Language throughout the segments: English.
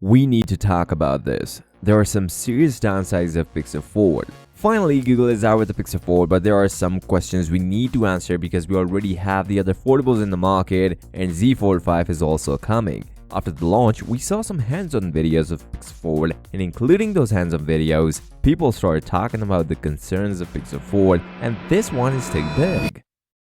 We need to talk about this. There are some serious downsides of Pixel Fold. Finally, Google is out with the Pixel Fold, but there are some questions we need to answer because we already have the other foldables in the market and Z Fold 5 is also coming. After the launch, we saw some hands-on videos of Pixel Fold, and including those hands-on videos, people started talking about the concerns of Pixel Fold, and this one is too big.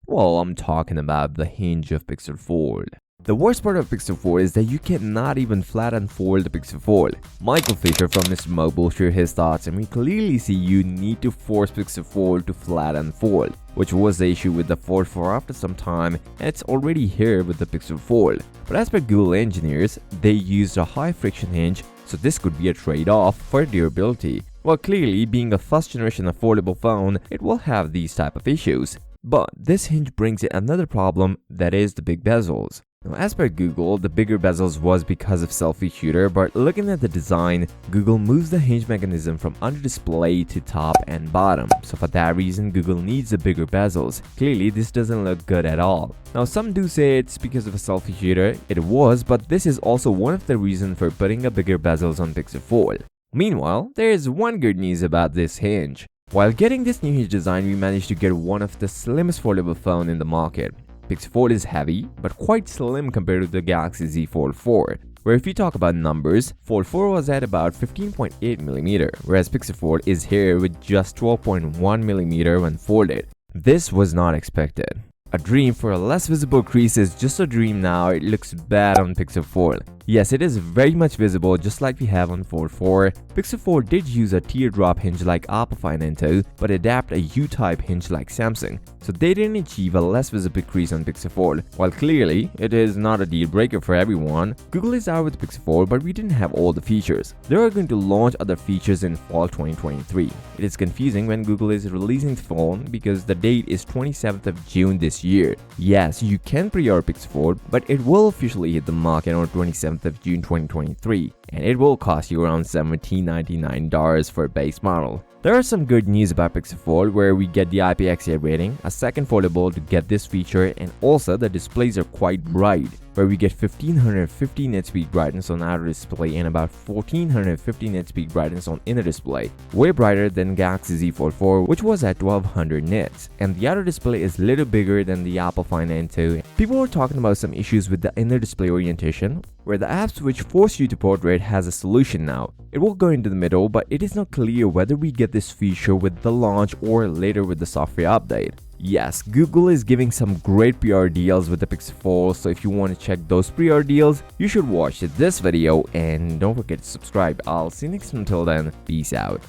Well, I'm talking about the hinge of Pixel Fold. The worst part of Pixel Fold is that you cannot even flat unfold the Pixel Fold. Michael Fisher from Mr. Mobile shared his thoughts, and we clearly see you need to force Pixel Fold to flat unfold, which was the issue with the Fold 4 after some time, and it's already here with the Pixel Fold. But as per Google engineers, they used a high friction hinge, so this could be a trade-off for durability. Well, clearly, being a first generation affordable phone, it will have these type of issues. But this hinge brings in another problem, that is the big bezels. Now, as per Google, the bigger bezels was because of selfie shooter, but looking at the design, Google moves the hinge mechanism from under display to top and bottom. So for that reason, Google needs the bigger bezels. Clearly, this doesn't look good at all. Now, some do say it's because of a selfie shooter. It was, but this is also one of the reasons for putting a bigger bezels on Pixel Fold. Meanwhile, there is one good news about this hinge. While getting this new hinge design, we managed to get one of the slimmest foldable phone in the market. Pixel Fold is heavy, but quite slim compared to the Galaxy Z Fold 4, where if you talk about numbers, Fold 4 was at about 15.8mm, whereas Pixel Fold is here with just 12.1mm when folded. This was not expected. A dream for a less visible crease is just a dream now. It looks bad on Pixel Fold. Yes, it is very much visible just like we have on Fold 4. Pixel Fold did use a teardrop hinge like Oppo Find N2, but adapt a U-type hinge like Samsung. So they didn't achieve a less visible crease on Pixel Fold. While clearly, it is not a deal breaker for everyone. Google is out with Pixel Fold, but we didn't have all the features. They are going to launch other features in fall 2023. It is confusing when Google is releasing the phone because the date is 27th of June this year. Yes, you can pre-order Pixel Fold, but it will officially hit the market on 27th of June 2023, and it will cost you around $17.99 for a base model. There are some good news about Pixel Fold, where we get the IPX8 rating, a second foldable to get this feature, and also the displays are quite bright, where we get 1550 nits peak brightness on outer display and about 1450 nits peak brightness on inner display, way brighter than Galaxy Z Fold 4, which was at 1200 nits, and the outer display is little bigger than the Oppo Find N2. People were talking about some issues with the inner display orientation, where the app switch force you to portrait has a solution now. It will go into the middle, but it is not clear whether we get this feature with the launch or later with the software update. Yes, Google is giving some great PR deals with the Pixel Fold, so if you want to check those PR deals, you should watch this video and don't forget to subscribe. I'll see you next time. Until then, peace out.